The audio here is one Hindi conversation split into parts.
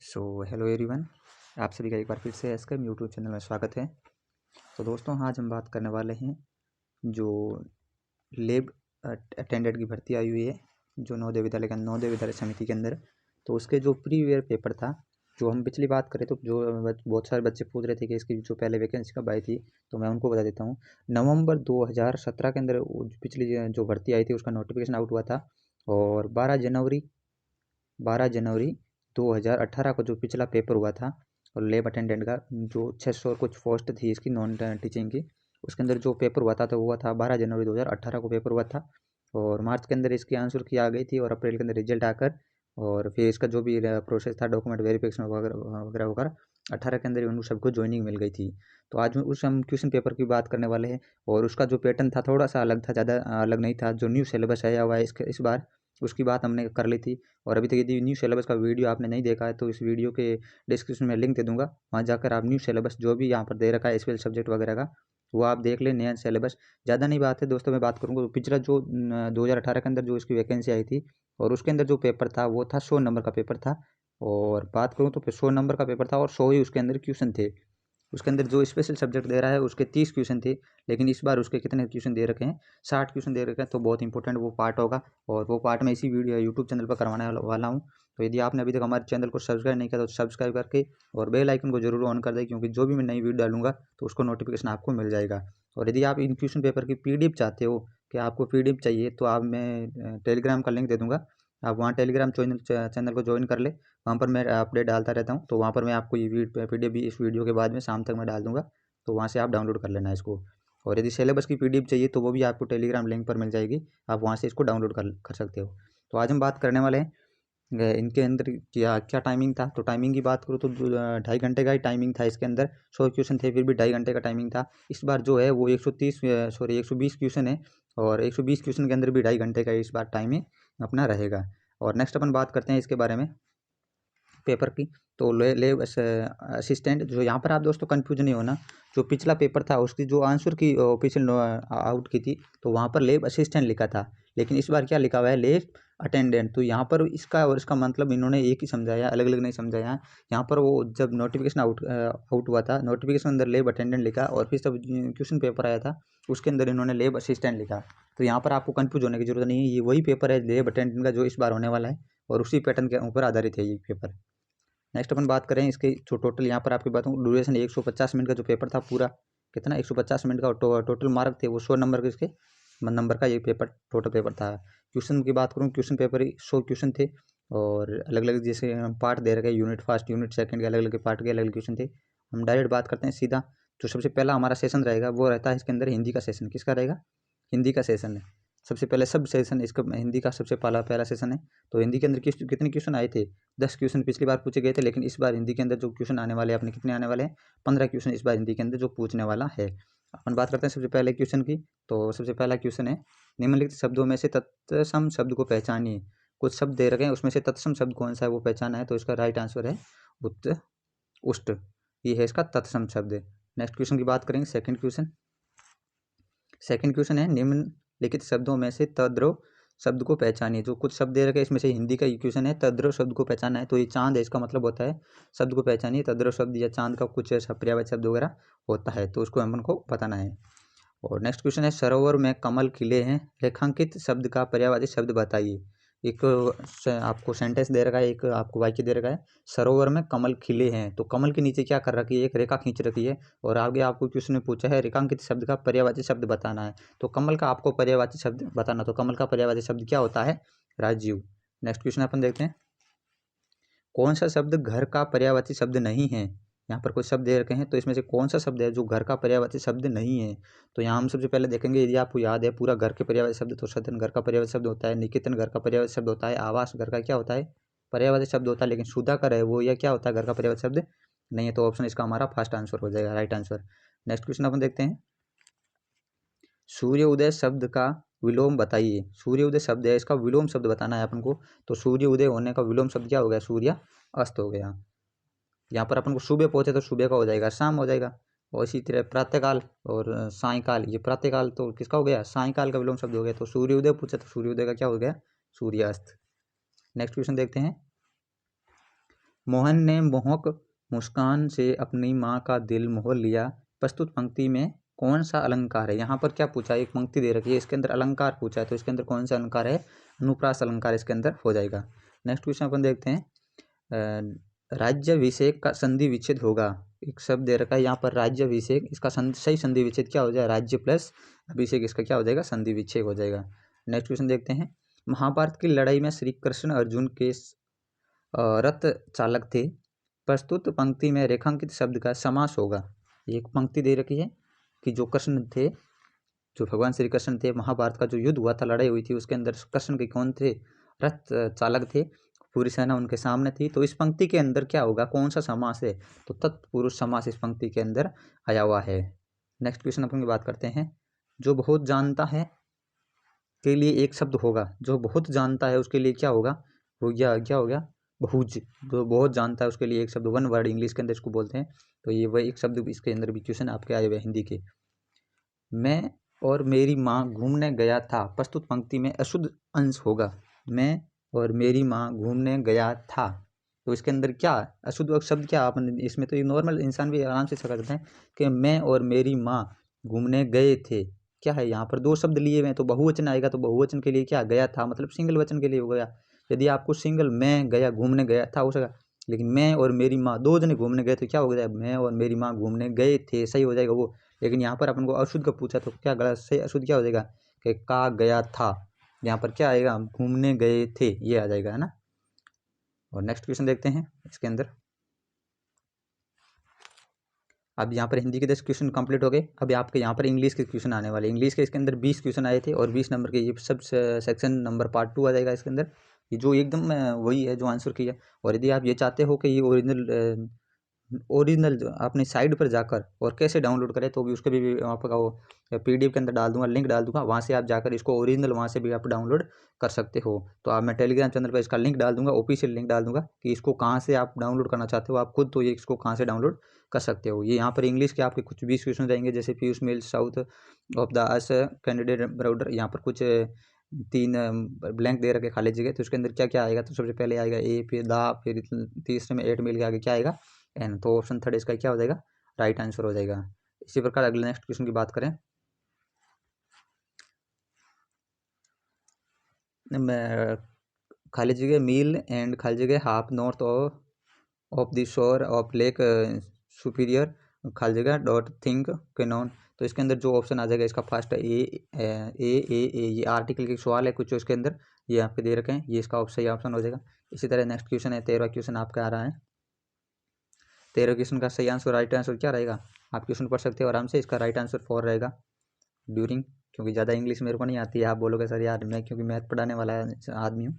सो हेलो एवरीवन, आप सभी का एक बार फिर से एसकम यूट्यूब चैनल में स्वागत है। तो दोस्तों, आज हम बात करने वाले हैं जो लेब अटेंडेंट की भर्ती आई हुई है जो नवोदय विद्यालय समिति के अंदर। तो उसके जो प्रीवियर पेपर था, जो हम पिछली बात करें तो जो बहुत सारे बच्चे पूछ रहे थे कि इसकी जो पहले वैकेंसी कब आई थी, तो मैं उनको बता देता हूँ। नवंबर 2017 के अंदर पिछली जो भर्ती आई थी उसका नोटिफिकेशन आउट हुआ था। और 12 जनवरी 2018 को जो पिछला पेपर हुआ था और लेब अटेंडेंट का जो 600 कुछ पोस्ट थी इसकी नॉन टीचिंग की, उसके अंदर जो पेपर हुआ था तो हुआ था 12 जनवरी 2018 को पेपर हुआ था। और मार्च के अंदर इसकी आंसर की आ गई थी और अप्रैल के अंदर रिजल्ट आकर और फिर इसका जो भी प्रोसेस था डॉक्यूमेंट वेरिफिकेशन वगैरह वगैरह 18 के अंदर उन सबको ज्वाइनिंग मिल गई थी। तो आज उस हम क्वेश्चन पेपर की बात करने वाले हैं। और उसका जो पैटर्न था थोड़ा सा अलग था, ज़्यादा अलग नहीं था। जो न्यू सिलेबस आया हुआ है इस बार, उसकी बात हमने कर ली थी। और अभी तक यदि न्यू सिलेबस का वीडियो आपने नहीं देखा है तो इस वीडियो के डिस्क्रिप्शन में लिंक दे दूंगा, वहाँ जाकर आप न्यू सिलेबस जो भी यहाँ पर दे रखा है स्पेशल सब्जेक्ट वगैरह का वो आप देख लें। नया सिलेबस ज़्यादा नहीं बात है दोस्तों, मैं बात करूँगा पिछला जो 2018 के अंदर जो इसकी वैकेंसी आई थी और उसके अंदर जो पेपर था वो था 100 नंबर का पेपर था। और बात करूँ तो फिर 100 नंबर का पेपर था और 100 ही उसके अंदर क्वेश्चन थे। उसके अंदर जो स्पेशल सब्जेक्ट दे रहा है उसके 30 क्वेश्चन थे, लेकिन इस बार उसके कितने क्वेश्चन दे रखे हैं, 60 क्वेश्चन दे रखे हैं। तो बहुत इंपॉर्टेंट वो पार्ट होगा और वो पार्ट मैं इसी वीडियो यूट्यूब चैनल पर करवाने वाला हूँ। तो यदि आपने अभी तक हमारे चैनल को सब्सक्राइब नहीं किया तो सब्सक्राइब करके और बेल आइकन को जरूर ऑन कर दें, क्योंकि जो भी मैं नई वीडियो डालूंगा तो उसको नोटिफिकेशन आपको मिल जाएगा। और यदि आप इन क्वेश्चन पेपर की PDF चाहते हो कि आपको PDF चाहिए तो आप मैं टेलीग्राम का लिंक दे दूँगा, आप वहाँ टेलीग्राम चैनल को ज्वाइन कर ले। वहाँ पर मैं अपडेट डालता रहता हूँ, तो वहाँ पर मैं आपको ये PDF भी इस वीडियो के बाद में शाम तक मैं डाल दूँगा, तो वहाँ से आप डाउनलोड कर लेना इसको। और यदि सिलेबस की PDF चाहिए तो वो भी आपको टेलीग्राम लिंक पर मिल जाएगी, आप वहाँ से इसको डाउनलोड कर सकते हो। तो आज हम बात करने वाले हैं इनके अंदर क्या क्या टाइमिंग था। तो टाइमिंग की बात करूँ तो 2.5 घंटे का ही टाइमिंग था इसके अंदर। 100 क्वेश्चन थे फिर भी 2.5 घंटे का टाइमिंग था। इस बार जो है वो 120 क्वेश्चन है और 120 क्वेश्चन के अंदर भी 2.5 घंटे का इस बार टाइमिंग अपना रहेगा। और नेक्स्ट अपन बात करते हैं इसके बारे में पेपर की। तो लेब असिस्टेंट, जो यहाँ पर आप दोस्तों कंफ्यूज नहीं होना, जो पिछला पेपर था उसकी जो आंसर की ऑफिशियल आउट की थी तो वहाँ पर लेब असिस्टेंट लिखा था, लेकिन इस बार क्या लिखा हुआ है, लेब अटेंडेंट। तो यहाँ पर इसका और इसका मतलब इन्होंने एक ही समझाया, अलग अलग नहीं समझाया। यहाँ पर वो जब नोटिफिकेशन आउट हुआ था, नोटिफिकेशन अंदर लेब अटेंडेंट लिखा और फिर जब क्वेश्चन पेपर आया था उसके अंदर इन्होंने लेब असिस्टेंट लिखा। तो यहाँ पर आपको कंफ्यूज होने की जरूरत नहीं है, ये वही पेपर है लेब अटेंडेंट का जो इस बार होने वाला है और उसी पैटर्न के ऊपर आधारित है ये पेपर। नेक्स्ट अपन बात करें इसके जो टोटल, यहाँ पर आपकी बात हूँ ड्यूरेशन 150 मिनट का जो पेपर था पूरा, कितना 150 मिनट का टोटल मार्क थे वो 100 नंबर के इसके नंबर का ये पेपर टोटल पेपर था। क्वेश्चन की बात करूँ, क्वेश्चन पेपर 100 क्वेश्चन थे और अलग अलग जैसे पार्ट दे रखे, यूनिट फर्स्ट यूनिट सेकंड के अलग अलग पार्ट के अलग अलग क्वेश्चन थे। हम डायरेक्ट बात करते हैं सीधा। जो सबसे पहला हमारा सेशन रहेगा वो रहता है इसके अंदर हिंदी का सेशन। किसका रहेगा? हिंदी का सेशन है सबसे पहले, सब सेशन इसका हिंदी का सबसे पहला सेशन है। तो हिंदी के अंदर कितने क्वेश्चन आए थे? 10 क्वेश्चन पिछली बार पूछे गए थे, लेकिन इस बार हिंदी के अंदर जो क्वेश्चन आने वाले हैं अपने कितने आने वाले हैं? 15 क्वेश्चन इस बार हिंदी के अंदर जो पूछने वाला है। अपन बात करते हैं सबसे पहले क्वेश्चन की। तो सबसे पहला क्वेश्चन है, निम्नलिखित शब्दों में से तत्सम शब्द को पहचानिए। कुछ शब्द दे रखे हैं उसमें से तत्सम शब्द कौन सा है वो पहचाना है। तो इसका राइट आंसर है उत उष्ट, ये है इसका तत्सम शब्द। नेक्स्ट क्वेश्चन की बात करेंगे, सेकंड क्वेश्चन है, निम्नलिखित शब्दों में से तद्रव शब्द को पहचानिए। जो कुछ शब्द दे रखे हैं इसमें से हिंदी का क्वेश्चन है, तद्रव शब्द को पहचाना है। तो ये चांद है, इसका मतलब होता है शब्द को पहचानिए। तद्रव शब्द या चांद का कुछ ऐसा पर्यायवाची शब्द वगैरह होता है, तो उसको हमको बताना है। और नेक्स्ट क्वेश्चन है, सरोवर में कमल खिले हैं, रेखांकित शब्द का पर्यायवाची शब्द बताइए। एक आपको सेंटेंस दे रखा है, एक आपको वाक्य दे रखा है, सरोवर में कमल खिले हैं। तो कमल के नीचे क्या कर रखी है, एक रेखा खींच रखी है और आगे आपको क्वेश्चन में पूछा है रेखांकित शब्द का पर्यायवाची शब्द बताना है। तो कमल का आपको पर्यायवाची शब्द बताना, तो कमल का पर्यायवाची शब्द क्या होता है? राजीव। नेक्स्ट क्वेश्चन अपन देखते हैं, कौन सा शब्द घर का पर्यायवाची शब्द नहीं है? यहाँ पर कुछ शब्द दे रखे हैं तो इसमें से कौन सा शब्द है जो घर का पर्यायवाची शब्द नहीं है? तो यहाँ हम सबसे पहले देखेंगे, यदि आपको याद है पूरा घर के पर्यायवाची शब्द, तो सदन घर का पर्यायवाची शब्द होता है, निकेतन घर का पर्यायवाची शब्द होता है, आवास घर का क्या होता है? पर्यायवाची शब्द होता है। लेकिन सुधाकर है वो, यह क्या होता है? घर का पर्यायवाची शब्द नहीं है। तो ऑप्शन इसका हमारा फर्स्ट आंसर हो जाएगा, राइट आंसर। नेक्स्ट क्वेश्चन अपन देखते हैं, सूर्य उदय शब्द का विलोम बताइए। सूर्य उदय शब्द है, इसका विलोम शब्द बताना है अपन को। तो सूर्य उदय होने का विलोम शब्द क्या हो गया? सूर्य अस्त हो गया। यहाँ पर अपन को सुबह पहुंचे तो सुबह का हो जाएगा शाम हो जाएगा। और इसी तरह प्रातःकाल और सायकाल, ये प्रातःकाल तो किसका हो गया? सायकाल का विलोम शब्द हो गया। तो सूर्योदय पूछे तो सूर्योदय का क्या हो गया? सूर्यास्त। नेक्स्ट क्वेश्चन देखते हैं, मोहन ने मोहक मुस्कान से अपनी माँ का दिल मोह लिया। प्रस्तुत पंक्ति में कौन सा अलंकार है? यहाँ पर क्या पूछा है, एक पंक्ति दे रखी है, इसके अंदर अलंकार पूछा है, तो इसके अंदर कौन सा अलंकार है? अनुप्रास अलंकार इसके अंदर हो जाएगा। नेक्स्ट क्वेश्चन अपन देखते हैं, राज्याभिषेक का संधि विच्छेद होगा। एक शब्द दे रखा है यहाँ पर राज्याभिषेक, इसका सही संधि विच्छेद क्या हो जाएगा? राज्य प्लस अभिषेक, इसका क्या हो जाएगा? संधि विच्छेद हो जाएगा। नेक्स्ट क्वेश्चन देखते हैं, महाभारत की लड़ाई में श्री कृष्ण अर्जुन के रथ चालक थे। प्रस्तुत पंक्ति में रेखांकित शब्द का समास होगा। एक पंक्ति दे रखी है कि जो कृष्ण थे, जो भगवान श्री कृष्ण थे, महाभारत का जो युद्ध हुआ था, लड़ाई हुई थी, उसके अंदर कृष्ण के कौन थे? रथ चालक थे, पूरी सेना उनके सामने थी। तो इस पंक्ति के अंदर क्या होगा? कौन सा समास है? तो तत्पुरुष समास इस पंक्ति के अंदर आया हुआ है। नेक्स्ट क्वेश्चन अपन की बात करते हैं, जो बहुत जानता है के लिए एक शब्द होगा। जो बहुत जानता है उसके लिए क्या होगा? वो क्या हो गया? बहुज। जो बहुत जानता है उसके लिए एक शब्द, वन वर्ड इंग्लिश के अंदर इसको बोलते हैं। तो ये वह एक शब्द इसके अंदर भी क्वेश्चन आपके आए हुए हिंदी के। मैं और मेरी माँ घूमने गया था। प्रस्तुत पंक्ति में अशुद्ध अंश होगा। मैं और मेरी माँ घूमने गया था, तो इसके अंदर क्या अशुद्ध शब्द क्या? आप इसमें तो ये नॉर्मल इंसान भी आराम से सकते हैं कि मैं और मेरी माँ घूमने गए थे। क्या है यहाँ पर? दो शब्द लिए हुए हैं, तो बहुवचन आएगा, तो बहुवचन के लिए क्या? गया था, मतलब सिंगल वचन के लिए हो गया। यदि आपको सिंगल मैं गया घूमने गया था हो सका, लेकिन मैं और मेरी माँ दो जने घूमने गए तो क्या हो जाएगा? मैं और मेरी माँ घूमने गए थे, सही हो जाएगा वो। लेकिन यहाँ पर अपन को अशुद्ध का पूछा तो क्या गलत से अशुद्ध क्या हो जाएगा? कि का गया था। यहाँ पर क्या आएगा? घूमने गए थे, ये आ जाएगा, है ना। और नेक्स्ट क्वेश्चन देखते हैं इसके अंदर। अब यहाँ पर हिंदी के 10 क्वेश्चन कंप्लीट हो गए। अब आपके यहाँ पर इंग्लिश के क्वेश्चन आने वाले। इंग्लिश के इसके अंदर 20 क्वेश्चन आए थे और 20 नंबर के ये सब सेक्शन नंबर पार्ट 2 आ जाएगा इसके अंदर। ये जो एकदम वही है जो आंसर किया। और यदि आप ये चाहते हो कि ये ओरिजिनल अपने साइट पर जाकर और कैसे डाउनलोड करें, तो भी उसके भी आपका वो पीडीएफ के अंदर डाल दूंगा, लिंक डाल दूंगा, वहाँ से आप जाकर इसको ओरिजिनल वहाँ से भी आप डाउनलोड कर सकते हो। तो आप मैं टेलीग्राम चैनल पर इसका लिंक डाल दूंगा, ऑफिशियल लिंक डाल दूंगा कि इसको कहाँ से आप डाउनलोड करना चाहते हो आप खुद, तो ये इसको कहाँ से डाउनलोड कर सकते हो। ये यहाँ पर इंग्लिश के आपके कुछ 20 क्वेश्चन रहेंगे, जैसे पीयूष मिल south of the us candidate Browder. यहाँ पर कुछ 3 ब्लैंक दे रखे खाली जगह, तो उसके अंदर क्या क्या आएगा? तो सबसे पहले आएगा ए, फिर दा, फिर तीसरे में 8 मिल के आगे क्या आएगा? एन। तो ऑप्शन थर्ड इसका क्या हो जाएगा? राइट आंसर हो जाएगा। इसी प्रकार अगले नेक्स्ट क्वेश्चन की बात करें, खाली जगह मील एंड खाली जगह half north of the shore of lake superior खाली जगह डॉट थिंक कैनॉन। तो इसके अंदर जो ऑप्शन आ जाएगा इसका फर्स्ट है ए। ये आर्टिकल के सवाल है कुछ इसके अंदर, ये आपके दे रखे हैं, ये इसका सही ऑप्शन हो जाएगा। इसी तरह नेक्स्ट क्वेश्चन है 13वां क्वेश्चन आपका आ रहा है। 13 क्वेश्चन का सही आंसर, राइट आंसर क्या रहेगा? आप क्वेश्चन पढ़ सकते हो आराम से। इसका राइट आंसर 4 रहेगा, ड्यूरिंग। क्योंकि ज़्यादा इंग्लिश मेरे को नहीं आती है, आप बोलोगे सर यार मैं क्योंकि मैथ पढ़ाने वाला आदमी हूँ,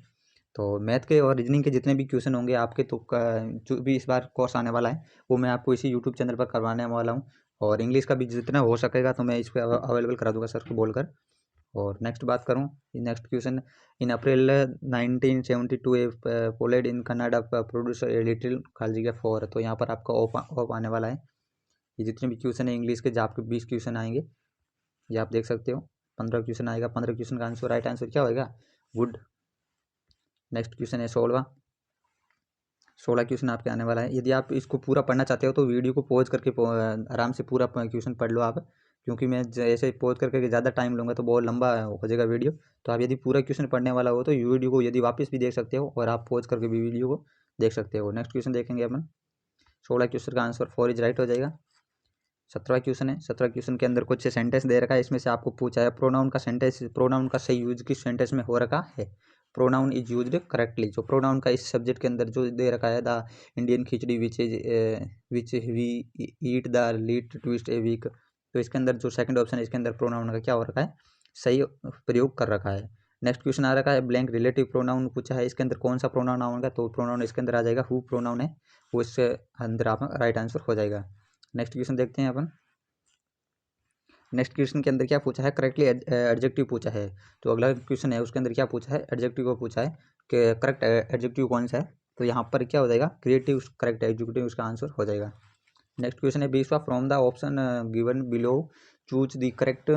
तो मैथ के और रीजनिंग के जितने भी क्वेश्चन होंगे आपके, तो जो भी इस बार कोर्स आने वाला है वो मैं आपको इसी यूट्यूब चैनल पर करवाने वाला हूँ। और इंग्लिश का भी जितना हो सकेगा तो मैं इस पर अवेलेबल करा दूंगा सर को बोलकर। और नेक्स्ट बात करूँ, next question, in April 1972 a polled in Canada produce a little खाली जगह फॉर। तो यहाँ पर आपका ऑफ आने वाला है। ये जितने भी क्वेश्चन है इंग्लिश के, जो आपके 20 क्वेश्चन आएंगे, ये आप देख सकते हो। 15 क्वेश्चन आएगा, 15 क्वेश्चन का आंसर राइट आंसर क्या होगा? वुड। नेक्स्ट क्वेश्चन है 16 क्वेश्चन आपके आने वाला है। यदि आप इसको पूरा पढ़ना चाहते हो तो वीडियो को पॉज करके आराम से पूरा क्वेश्चन पढ़ लो आप, क्योंकि मैं जैसे पॉज करके ज़्यादा टाइम लूँगा तो बहुत लंबा हो जाएगा वीडियो। तो आप यदि पूरा क्वेश्चन पढ़ने वाला हो तो वीडियो को यदि वापस भी देख सकते हो और आप पॉज करके भी वीडियो को देख सकते हो। नेक्स्ट क्वेश्चन देखेंगे अपन। 16 क्वेश्चन का आंसर 4 इज राइट हो जाएगा। 17वां क्वेश्चन है। 17 क्वेश्चन के अंदर कुछ सेंटेंस दे रखा है, इसमें से आपको पूछा है प्रोनाउन का सेंटेंस, प्रोनाउन का सही यूज किस सेंटेंस में हो रखा है? Pronoun is used correctly. जो प्रोनाउन का इस सब्जेक्ट के अंदर जो दे रखा है, the Indian khichdi which we eat the least twist a week. तो इसके अंदर जो सेकंड ऑप्शन है इसके अंदर प्रोनाउन का क्या हो रखा है? सही प्रयोग कर रखा है। नेक्स्ट क्वेश्चन आ रखा है ब्लैंक रिलेटिव प्रोनाउन पूछा है, इसके अंदर कौन सा प्रोनाउन आएगा? तो प्रोनाउन इसके अंदर आ जाएगा हु प्रोनाउन है, वो इसके अंदर आप राइट आंसर हो जाएगा। नेक्स्ट क्वेश्चन देखते हैं अपन। नेक्स्ट क्वेश्चन के अंदर क्या पूछा है? करेक्टली एडजेक्टिव पूछा है। तो अगला क्वेश्चन है उसके अंदर क्या पूछा है? एडजेक्टिव को पूछा है कि करेक्ट एडजेक्टिव कौन सा है? तो यहाँ पर क्या हो जाएगा? क्रिएटिव करेक्ट एडजेक्टिव उसका आंसर हो जाएगा। नेक्स्ट क्वेश्चन है बीसवा, from the option given below choose the correct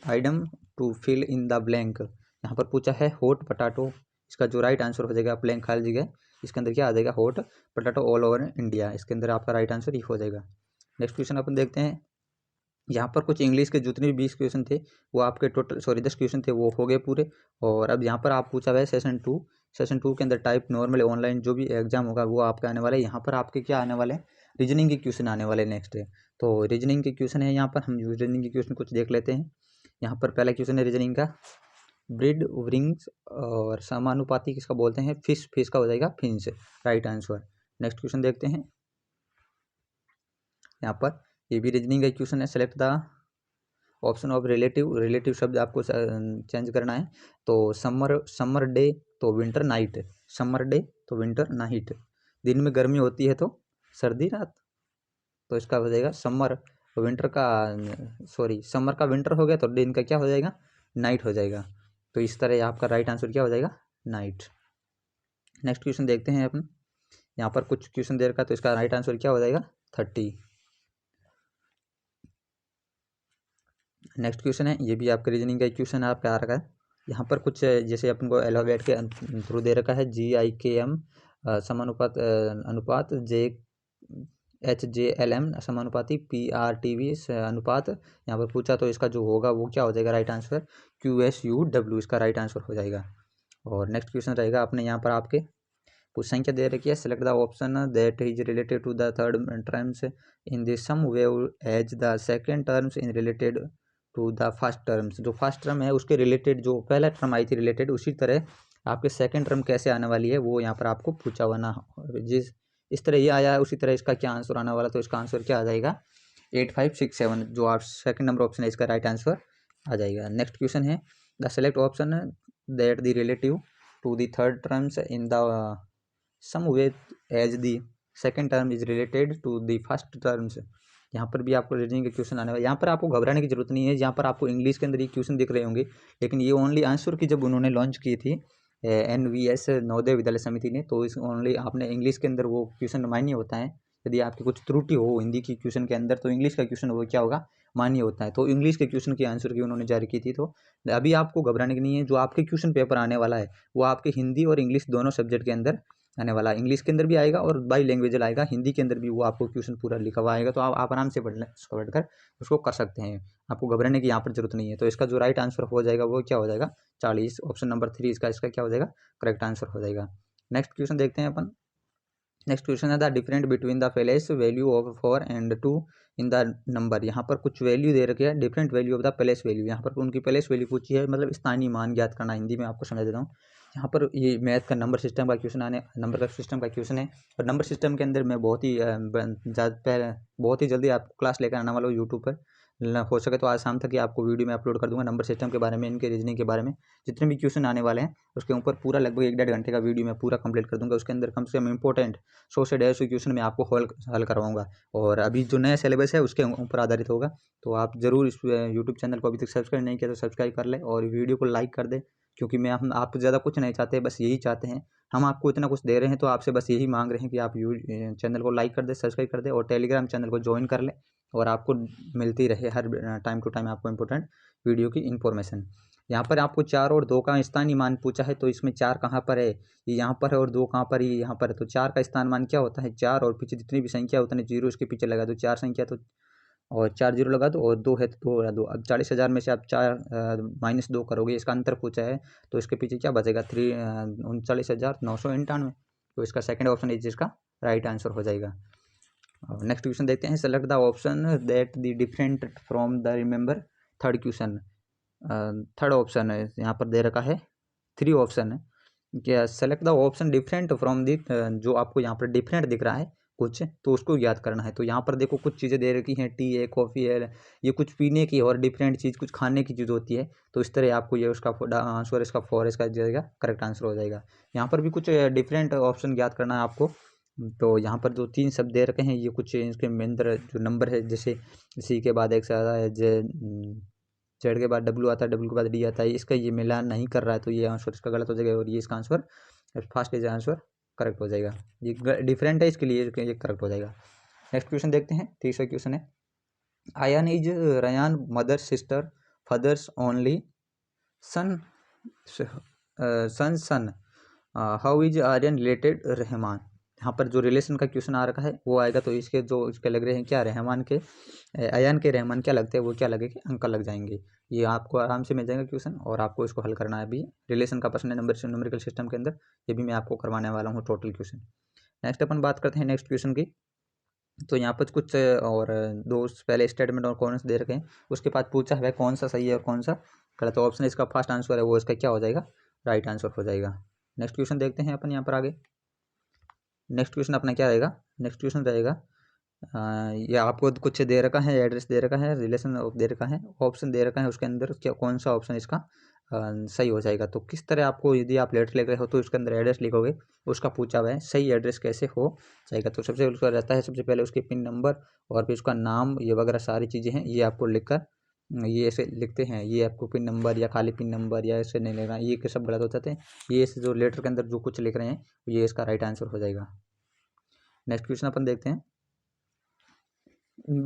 item to fill in the blank. यहाँ पर पूछा है हॉट पटाटो, इसका जो राइट आंसर हो जाएगा ब्लैंक खाली जगह इसके अंदर क्या आ जाएगा, hot potato all over India. इसके अंदर आपका राइट आंसर ये हो जाएगा। नेक्स्ट क्वेश्चन अपन देखते हैं। यहाँ पर कुछ इंग्लिश के जितने भी 20 क्वेश्चन थे वो आपके टोटल 10 क्वेश्चन थे वो हो गए पूरे। और अब यहाँ पर आप पूछा हुआ है सेशन 2 के अंदर टाइप नॉर्मल ऑनलाइन जो भी एग्जाम होगा वो आपका आने वाला है। यहाँ पर आपके क्या आने वाले हैं, रीजनिंग के क्वेश्चन आने वाले नेक्स्ट है। तो रीजनिंग के क्वेश्चन है, यहाँ पर हम रीजनिंग के क्वेश्चन कुछ देख लेते हैं। यहाँ पर पहला क्वेश्चन है रीजनिंग का, ब्रीड रिंग्स और समानुपाती किसका बोलते हैं, फिश का हो जाएगा Finch, right answer. Next question देखते हैं। यहाँ पर ये भी रीजनिंग का क्वेश्चन है, select the option of relative शब्द आपको चेंज करना है। तो समर डे तो विंटर नाइट, समर डे तो विंटर नाइट, दिन में गर्मी होती है तो सर्दी रात, तो इसका हो जाएगा समर समर का विंटर हो गया तो दिन का क्या हो जाएगा, नाइट हो जाएगा। तो इस तरह आपका राइट आंसर क्या हो जाएगा, नाइट। नेक्स्ट क्वेश्चन देखते हैं अपन। यहाँ पर कुछ क्वेश्चन दे रखा है तो इसका राइट आंसर क्या हो जाएगा, 30। नेक्स्ट क्वेश्चन है, ये भी आपका रीजनिंग का क्वेश्चन है आपका आ रखा है। यहाँ पर कुछ जैसे अपन को एल्फाबेट के थ्रू दे रखा है, GIKM समानुपात अनुपात, JHJLM समानुपाती, PRTV अनुपात। यहाँ पर पूछा तो इसका जो होगा वो क्या हो जाएगा, राइट आंसर QSUW, इसका राइट आंसर हो जाएगा। और नेक्स्ट क्वेश्चन रहेगा अपने यहाँ पर आपके कुछ संख्या दे रखी है, select the option that is related to the third terms in the sum wave as the second terms in related to the first terms. जो फर्स्ट टर्म है उसके रिलेटेड जो पहला टर्म आई थी रिलेटेड, उसी तरह आपके सेकेंड टर्म कैसे आने वाली है वो यहाँ पर आपको पूछा हुआ ना, जिस इस तरह ये आया है उसी तरह इसका क्या आंसर आने वाला, तो इसका आंसर क्या आ जाएगा, 8567, जो आप सेकेंड नंबर ऑप्शन है इसका राइट आंसर आ जाएगा। नेक्स्ट क्वेश्चन है, the select option that the relative to the third terms in the sum way as the second term is related to the first terms. यहाँ पर भी आपको रीजनिंग के क्वेश्चन आने वाले। यहाँ पर आपको घबराने की जरूरत नहीं है, यहाँ पर आपको इंग्लिश के अंदर ये क्वेश्चन दिख रहे होंगे, लेकिन ये ओनली आंसर की जब उन्होंने लॉन्च की थी NVS नवोदय विद्यालय समिति ने, तो इस ओनली आपने इंग्लिश के अंदर वो क्वेश्चन मान्य होता है। यदि आपकी कुछ त्रुटि हो हिंदी की क्वेश्चन के अंदर तो इंग्लिश का क्वेश्चन वो क्या होगा, मान्य होता है। तो इंग्लिश के क्वेश्चन की आंसर की उन्होंने जारी की थी। तो अभी आपको घबराने की नहीं है, जो आपके क्वेश्चन पेपर आने वाला है वो आपके हिंदी और इंग्लिश दोनों सब्जेक्ट के अंदर आने वाला है। इंग्लिश के अंदर भी आएगा और बाई लैंग्वेजल आएगा, हिंदी के अंदर भी वो आपको क्वेश्चन पूरा लिखा हुआ आएगा। तो आप आराम से पढ़ कर उसको कर सकते हैं, आपको घबराने की यहाँ पर जरूरत नहीं है। तो इसका जो राइट आंसर हो जाएगा वो क्या हो जाएगा, 40, ऑप्शन नंबर 3 इसका क्या हो जाएगा, करेक्ट आंसर हो जाएगा। नेक्स्ट क्वेश्चन देखते हैं अपन। नेक्स्ट क्वेश्चन है the different between the place value of 4 and 2 in the number. यहाँ पर कुछ वैल्यू दे रखे हैं, different value of the place value, यहाँ पर उनकी प्लेस वैल्यू पूछी है, मतलब स्थानीय मान ज्ञात करना। हिंदी में आपको समझ देता हूँ। यहाँ पर ये मैथ का नंबर सिस्टम का क्वेश्चन नंबर का सिस्टम का क्वेश्चन है। और नंबर सिस्टम के अंदर मैं बहुत ही जल्दी आपको क्लास लेकर आने वाला हूँ यूट्यूब पर। हो सके तो आज शाम तक ही आपको वीडियो में अपलोड कर दूंगा नंबर सिस्टम के बारे में, इनके रीजनिंग के बारे में जितने भी क्वेश्चन आने वाले हैं उसके ऊपर पूरा लगभग 1-1.5 घंटे का वीडियो मैं पूरा कंप्लीट कर दूंगा। उसके अंदर कम से कम इंपॉर्टेंट 100 से 150 क्वेश्चन मैं आपको हल करवाऊंगा। और अभी जो नया सिलेबस है उसके ऊपर आधारित होगा। तो आप जरूर इस यूट्यूब चैनल को अभी तक सब्सक्राइब नहीं किया तो सब्सक्राइब कर ले और वीडियो को लाइक कर दे, क्योंकि मैं हम आपको ज़्यादा कुछ नहीं चाहते, बस यही चाहते हैं। हम आपको इतना कुछ दे रहे हैं तो आपसे बस यही मांग रहे हैं कि आप चैनल को लाइक कर दे, सब्सक्राइब कर दे और टेलीग्राम चैनल को ज्वाइन कर ले, और आपको मिलती रहे हर टाइम टू टाइम आपको इंपॉर्टेंट वीडियो की इन्फॉर्मेशन। यहाँ पर आपको 4 और 2 का स्थानीय मान पूछा है, तो इसमें 4 कहाँ पर है, ये यहाँ पर है, और 2 कहाँ पर है, यहाँ पर है। तो 4 का स्थान मान क्या होता है, 4, और पीछे जितनी भी संख्या उतने जीरो उसके पीछे लगा दो, 4 संख्या तो और 4 जीरो लगा दो, और 2 है तो 2 लगा दो। अब 40,000 में से आप 4 -2 करोगे, इसका अंतर पूछा है, तो इसके पीछे क्या बचेगा, 39,998। तो इसका सेकंड ऑप्शन है जिसका राइट आंसर हो जाएगा। नेक्स्ट क्वेश्चन देखते हैं, select the option that the different from the remember. Third question, third option है यहाँ पर दे रखा है, 3 ऑप्शन है क्या, select the option different from the, जो आपको यहाँ पर डिफरेंट दिख रहा है कुछ, तो उसको याद करना है। तो यहाँ पर देखो कुछ चीज़ें दे रखी हैं, टी है, कॉफ़ी है, ये कुछ पीने की और डिफरेंट चीज़ कुछ खाने की चीज़ होती है। तो इस तरह आपको ये उसका आंसर इसका 4 इसका जाएगा, करेक्ट आंसर हो जाएगा। यहाँ पर भी कुछ डिफरेंट ऑप्शन याद करना है आपको। तो यहाँ पर जो 3 शब्द दे रखे हैं, ये कुछ इनके अंदर जो नंबर है, जैसे सी के बाद एक्स आता है, जेड के बाद डब्ल्यू आता है, डब्ल्यू के बाद डी आता है, इसका ये मिलान नहीं कर रहा है, तो ये आंसर इसका गलत हो जाएगा, और ये इसका answer first is answer correct हो जाएगा। ये डिफरेंट है, इसके लिए ये करेक्ट हो जाएगा। नेक्स्ट क्वेश्चन देखते हैं, तीसरा क्वेश्चन है, Ayan is Ryan mother sister father's only son son how is Aryan related Rahman. यहाँ पर जो रिलेशन का क्वेश्चन आ रखा है वो आएगा, तो इसके जो इसके लग रहे हैं क्या, रहमान के अयान के रहमान क्या लगते हैं, वो क्या लगेगा, अंकल लग जाएंगे। ये आपको आराम से मिल जाएगा क्वेश्चन, और आपको इसको हल करना है अभी रिलेशन का प्रश्न है न्यूमेरिकल सिस्टम के अंदर। ये भी मैं आपको करवाने वाला हूँ टोटल क्वेश्चन। नेक्स्ट अपन बात करते हैं नेक्स्ट क्वेश्चन की। तो यहाँ पर कुछ और दो पहले स्टेटमेंट और कॉन्स दे रखे हैं, उसके बाद पूछा है कौन सा सही है और कौन सा गलत। ऑप्शन इसका फर्स्ट आंसर है वो इसका क्या हो जाएगा, राइट आंसर हो जाएगा। नेक्स्ट क्वेश्चन देखते हैं अपन यहाँ पर आगे। नेक्स्ट क्वेश्चन अपना क्या रहेगा, नेक्स्ट क्वेश्चन रहेगा ये आपको कुछ दे रखा है, एड्रेस दे रखा है, रिलेशन दे रखा है, ऑप्शन दे रखा है, उसके अंदर क्या कौन सा ऑप्शन इसका सही हो जाएगा। तो किस तरह आपको, यदि आप लेटर लिख रहे हो तो उसके अंदर एड्रेस लिखोगे, उसका पूछा हुआ है सही एड्रेस कैसे हो जाएगा। तो सबसे उसका रहता है सबसे पहले उसके पिन नंबर और फिर उसका नाम, ये वगैरह सारी चीज़ें हैं, ये आपको लिखकर ये ऐसे लिखते हैं, ये आपको पिन नंबर या खाली पिन नंबर या ऐसे नहीं लेना, ये सब गलत हो जाते हैं। ये इस जो लेटर के अंदर जो कुछ लिख रहे हैं ये इसका राइट आंसर हो जाएगा। नेक्स्ट क्वेश्चन अपन देखते हैं।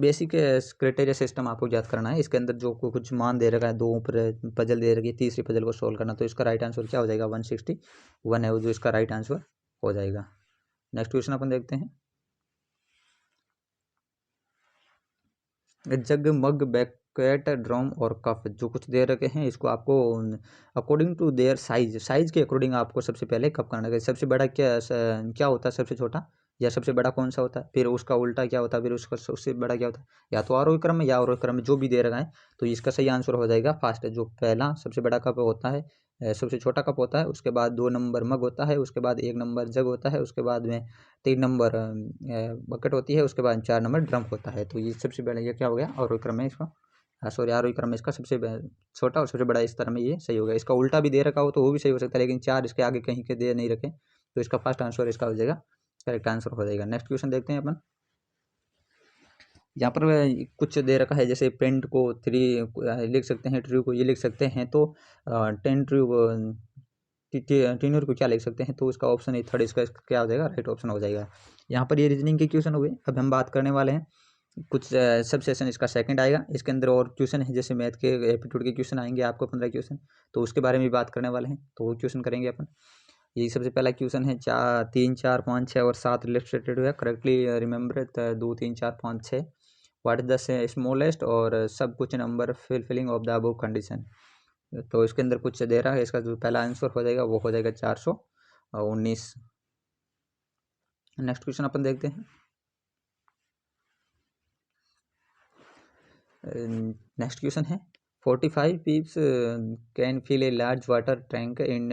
बेसिक क्राइटेरिया सिस्टम आपको याद करना है। इसके अंदर जो कुछ मान दे रखा है, दो ऊपर पजल दे रखी है, तीसरी पजल को सोल्व करना, तो इसका राइट आंसर क्या हो जाएगा, 161 है वो जो इसका राइट आंसर हो जाएगा। नेक्स्ट क्वेश्चन अपन देखते हैं। जग, मग, बैकेट, ड्रम और कप जो कुछ दे रखे हैं, इसको आपको अकॉर्डिंग टू देयर साइज के अकॉर्डिंग आपको सबसे पहले कप करना है। सबसे बड़ा क्या होता है, सबसे छोटा या सबसे बड़ा कौन सा होता है, फिर उसका उल्टा क्या होता है, फिर उसका उससे बड़ा क्या होता है, या तो आरोही क्रम में या अवरोही क्रम में, जो भी दे रखा है। तो इसका सही आंसर हो जाएगा फास्ट, जो पहला सबसे बड़ा कप होता है, सबसे छोटा कप होता है, उसके बाद 2 नंबर मग होता है, उसके बाद 1 नंबर जग होता है, उसके बाद में 3 नंबर बकेट होती है, उसके बाद 4 नंबर ड्रम होता है। तो ये सबसे बड़ा ये क्या हो गया, आरोही क्रम में इसका, सॉरी आरोही क्रम में इसका सबसे छोटा और सबसे बड़ा इस तरह में ये सही हो गया। इसका उल्टा भी दे रखा हो तो वो भी सही हो सकता है, लेकिन 4 इसके आगे कहीं के दे नहीं रखे, तो इसका फर्स्ट आंसर इसका हो जाएगा, करेक्ट आंसर हो जाएगा। नेक्स्ट क्वेश्चन देखते हैं अपन। यहाँ पर कुछ दे रखा है, जैसे पेंट को 3 लिख सकते हैं, ट्रू को ये लिख सकते हैं, तो 10 ट्रू टीनर को क्या लिख सकते हैं, तो उसका ऑप्शन है थर्ड, इसका क्या हो जाएगा, राइट ऑप्शन हो जाएगा। यहाँ पर ये रीजनिंग के क्वेश्चन हुए। अब हम बात करने वाले हैं कुछ सब सेशन इसका सेकंड आएगा, इसके अंदर और क्वेश्चन है, जैसे मैथ के एप्टीट्यूड के क्वेश्चन आएंगे आपको 15 क्वेश्चन, तो उसके बारे में भी बात करने वाले हैं, तो वो क्वेश्चन करेंगे अपन। यही सबसे पहला क्वेश्चन है, 3, 4, 5, 6 और 7 रिलेटेड है, correctly remember 2, 3, 4, 5, 6। What is the smallest और सब कुछ number filling of the above condition. तो इसके अंदर कुछ दे रहा है, इसका जो पहला आंसर हो जाएगा वो हो जाएगा 419। नेक्स्ट क्वेश्चन अपन देखते हैं। नेक्स्ट क्वेश्चन है 45 pipes can fill a large water tank in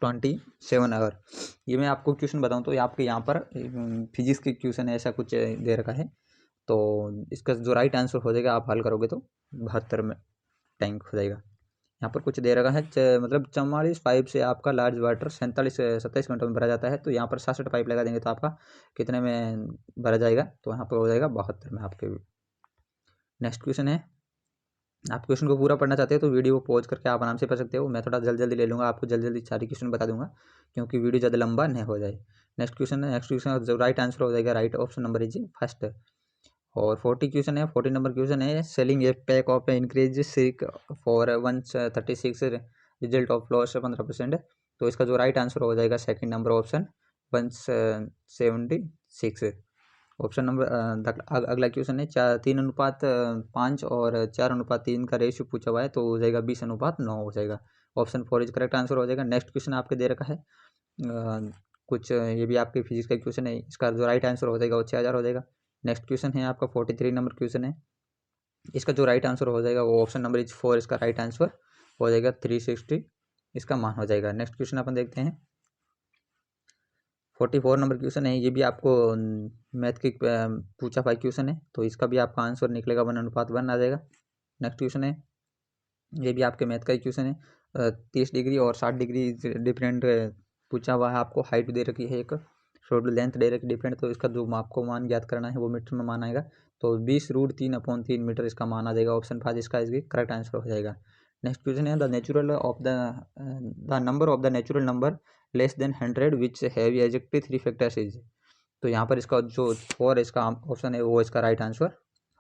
27 hour. ये मैं आपको क्वेश्चन बताऊं तो आपके यहाँ पर फिजिक्स के क्वेश्चन है, ऐसा कुछ दे रखा है, तो इसका जो राइट आंसर हो जाएगा आप हल करोगे तो 72 में टैंक हो जाएगा। यहाँ पर कुछ दे रखा है मतलब 44 पाइप से आपका लार्ज वाटर 27 घंटों में भरा जाता है, तो यहाँ पर 67 पाइप लगा देंगे तो आपका कितने में भरा जाएगा, तो यहाँ पर हो जाएगा 72 में आपके। नेक्स्ट क्वेश्चन है, आप क्वेश्चन को पूरा पढ़ना चाहते हो तो वीडियो को पॉज करके आप आराम से पढ़ सकते हो, मैं थोड़ा जल्दी ले लूँगा, आपको जल्दी सारी क्वेश्चन बता दूंगा क्योंकि वीडियो ज़्यादा लंबा नहीं हो जाए। नेक्स्ट क्वेश्चन है, नेक्स्ट क्वेश्चन जो राइट आंसर हो जाएगा, right option number is first. और 40 क्वेश्चन है, 40 नंबर क्वेश्चन है, selling A pack of increase sick for 136 result of loss 15%। तो इसका जो राइट आंसर हो जाएगा second number option 176। Option number अगला क्वेश्चन है 3:5 और 4:3 का रेशियो पूछा हुआ है, तो हो जाएगा 20:9 हो जाएगा। ऑप्शन 4 इज करेक्ट आंसर हो जाएगा। नेक्स्ट क्वेश्चन आपके दे रखा है कुछ ये भी आपके फिजिक्स का क्वेश्चन है, इसका जो राइट आंसर हो जाएगा वो 6000 हो जाएगा। नेक्स्ट क्वेश्चन है आपका 43 नंबर क्वेश्चन है, इसका जो राइट आंसर हो जाएगा वो ऑप्शन नंबर इज 4, इसका राइट आंसर हो जाएगा 360, इसका मान हो जाएगा। नेक्स्ट क्वेश्चन अपन देखते हैं 44 नंबर क्वेश्चन है, ये भी आपको मैथ की पूछा हुआ क्वेश्चन है, तो इसका भी आपका आंसर निकलेगा 1:1 आ जाएगा। नेक्स्ट क्वेश्चन है, ये भी आपके मैथ का ही क्वेश्चन है, 30 डिग्री और 60 डिग्री डिफरेंट पूछा हुआ है, आपको हाइट दे रखी है एक, शोल्डर लेंथ दे रखी डिफरेंट, तो इसका जो आपको मान ज्ञात करना है वो मीटर में मान आएगा, तो 20√3/3 मीटर इसका मान आ जाएगा। ऑप्शन 5 इसका करेक्ट आंसर हो जाएगा। नेक्स्ट क्वेश्चन है the number of the natural number less than 100 which have adjective 3 factors is. तो यहाँ पर इसका जो 4 इसका ऑप्शन है वो इसका राइट आंसर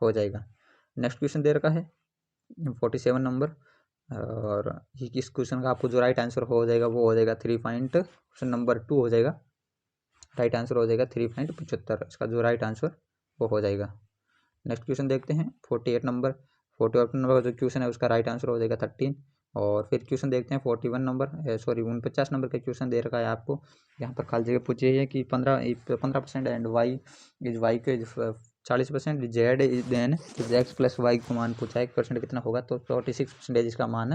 हो जाएगा। नेक्स्ट क्वेश्चन दे रखा है 47 नंबर, और इस क्वेश्चन का आपको जो राइट आंसर हो जाएगा वो हो जाएगा 3 पॉइंट, ऑप्शन नंबर 2 हो जाएगा, राइट आंसर हो जाएगा 3.75। इसका जो राइट आंसर वो हो जाएगा। नेक्स्ट क्वेश्चन देखते हैं 48 नंबर। 48 नंबर का जो क्वेश्चन है उसका राइट आंसर हो जाएगा 13। और फिर क्वेश्चन देखते हैं 41 नंबर, सॉरी 49 नंबर का क्वेश्चन दे रखा है आपको। यहाँ पर खाली जगह पूछी है कि 15% एंड वाई इज वाई के 40%, Z is then is X plus Y का मान पूछा है, परसेंट कितना होगा, तो 46% इसका मान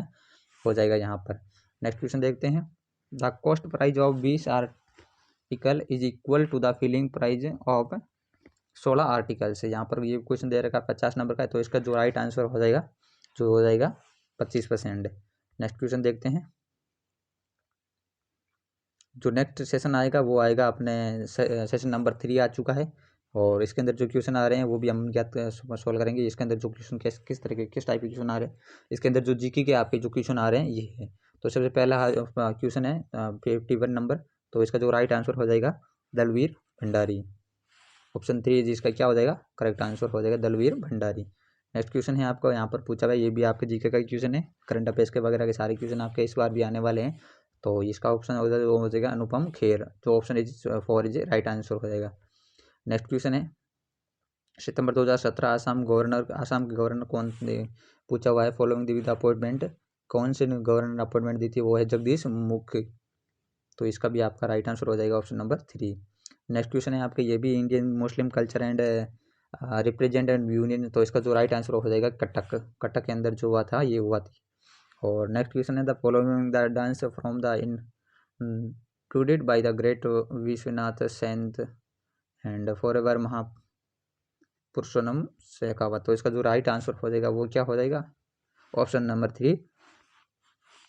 हो जाएगा यहाँ पर। नेक्स्ट क्वेश्चन देखते हैं the cost price of 20 article is equal to the filling price of 16 article से। यहाँ पर ये क्वेश्चन दे रखा है 50 नंबर का है, तो इसका जो राइट आंसर हो जाएगा जो हो जाएगा 25%। नेक्स्ट क्वेश्चन देखते हैं। जो नेक्स्ट सेशन आएगा वो आएगा अपने सेशन नंबर 3 आ चुका है, और इसके अंदर जो क्वेश्चन आ रहे हैं वो भी हम क्या सॉल्व करेंगे। इसके अंदर जो क्वेश्चन किस तरह के किस टाइप के क्वेश्चन आ रहे हैं, इसके अंदर जो जीके के आपके जो क्वेश्चन आ रहे हैं ये है। तो सबसे पहला क्वेश्चन है 51 नंबर, तो इसका जो राइट आंसर हो जाएगा दलवीर भंडारी, ऑप्शन 3 जिसका क्या हो जाएगा करेक्ट आंसर हो जाएगा दलवीर भंडारी। नेक्स्ट क्वेश्चन है आपको यहाँ पर पूछा हुआ है, ये भी आपके जीके का क्वेश्चन है, करंट अफेयर्स के वगैरह के सारे क्वेश्चन आपके इस बार भी आने वाले हैं। तो इसका ऑप्शन हो जाएगा अनुपम खेर, जो option is 4 is right answer हो जाएगा। नेक्स्ट क्वेश्चन है सितंबर 2017 आसाम के गवर्नर कौन पूछा हुआ है, फॉलोइंग विद अपॉइंटमेंट कौन से गवर्नर अपॉइंटमेंट दी थी, वो है जगदीश मुखी। तो इसका भी आपका राइट आंसर हो जाएगा ऑप्शन नंबर 3। नेक्स्ट क्वेश्चन है आपके ये भी Indian Muslim culture and represent and union, तो इसका जो राइट आंसर हो जाएगा कटक के अंदर जो हुआ था ये हुआ थी। और नेक्स्ट क्वेश्चन है the following the dance from the included by the great Vishwanath Sen and for ever Mahapurushottam Shekhawat, तो इसका जो राइट आंसर हो जाएगा वो क्या हो जाएगा ऑप्शन नंबर 3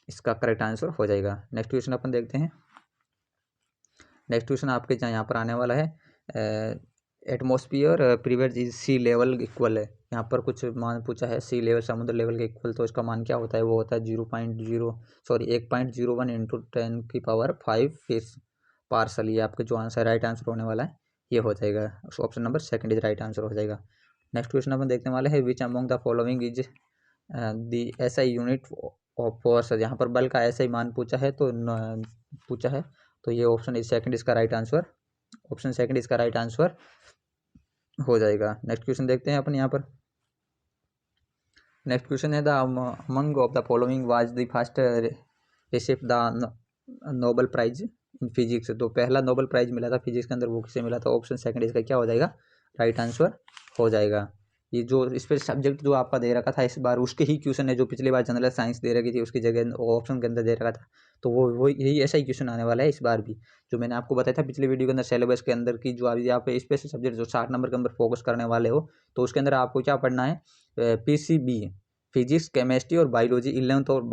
इसका करेक्ट आंसर हो जाएगा। नेक्स्ट क्वेश्चन अपन देखते हैं। नेक्स्ट क्वेश्चन आपके यहाँ पर आने वाला है atmosphere previous is sea level equal है। यहाँ पर कुछ मान पूछा है सी लेवल समुद्र लेवल के इक्वल, तो इसका मान क्या होता है, वो होता है 1.01 इंटू 10⁵ फिर पार्सल। ये आपके जो आंसर राइट आंसर होने वाला है ये हो जाएगा, option number 2 is right answer हो जाएगा। नेक्स्ट क्वेश्चन अपन देखने वाले हैं which among the following is the SI unit of force. यहाँ पर बल का एसआई मान पूछा है, तो ये ऑप्शन इज 2 इसका राइट आंसर, ऑप्शन 2 इसका राइट आंसर हो जाएगा। नेक्स्ट क्वेश्चन देखते हैं अपन यहाँ पर। नेक्स्ट क्वेश्चन है the among of the following was the first receive the Nobel prize in physics, तो पहला नोबेल प्राइज मिला था फिजिक्स के अंदर वो किसे मिला था, ऑप्शन 2 इसका क्या हो जाएगा राइट आंसर हो जाएगा। ये जो इस पर सब्जेक्ट जो आपका दे रखा था इस बार उसके ही क्वेश्चन है जो पिछली बार जनरल साइंस दे रखी थी उसकी जगह ऑप्शन के अंदर दे रखा था, तो वो यही ऐसा ही क्वेश्चन आने वाला है इस बार भी। जो मैंने आपको बताया था पिछले वीडियो के अंदर सिलेबस के अंदर की जो अभी आप स्पेशल सब्जेक्ट जो 60 नंबर के अंदर फोकस करने वाले हो, तो उसके अंदर आपको क्या पढ़ना है PCB फिजिक्स केमिस्ट्री और बायोलॉजी 11th और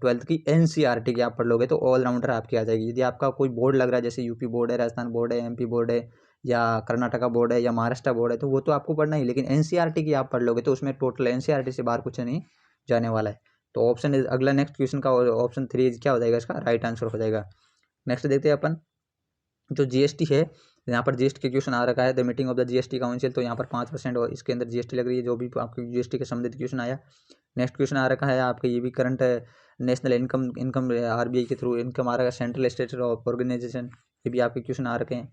12th की NCERT की आप पढ़ लोगे तो ऑलराउंडर आपकी आ जाएगी। यदि आपका कोई बोर्ड लग रहा है जैसे यूपी बोर्ड है, राजस्थान बोर्ड है, MP बोर्ड है, या कर्नाटका बोर्ड है, या महाराष्ट्र बोर्ड है, तो वो तो आपको पढ़ना ही, लेकिन NCERT की आप पढ़ लोगे तो उसमें टोटल NCERT से बाहर कुछ नहीं जाने वाला है। तो ऑप्शन अगला नेक्स्ट क्वेश्चन का ऑप्शन 3 क्या हो जाएगा इसका राइट आंसर हो जाएगा। नेक्स्ट देखते हैं अपन जो GST है, यहाँ पर GST के क्वेश्चन आ रखा है the meeting of the GST council, तो यहाँ पर 5% और इसके अंदर GST लग रही है, जो भी आपके GST के संबंधित क्वेश्चन आया। नेक्स्ट क्वेश्चन आ रखा है आपका ये भी करंट नेशनल इनकम RBI के थ्रू इनकम आ रहा है सेंट्रल स्टेट ऑफ ऑर्गेनाइजेशन, ये भी आपके क्वेश्चन आ रखे हैं।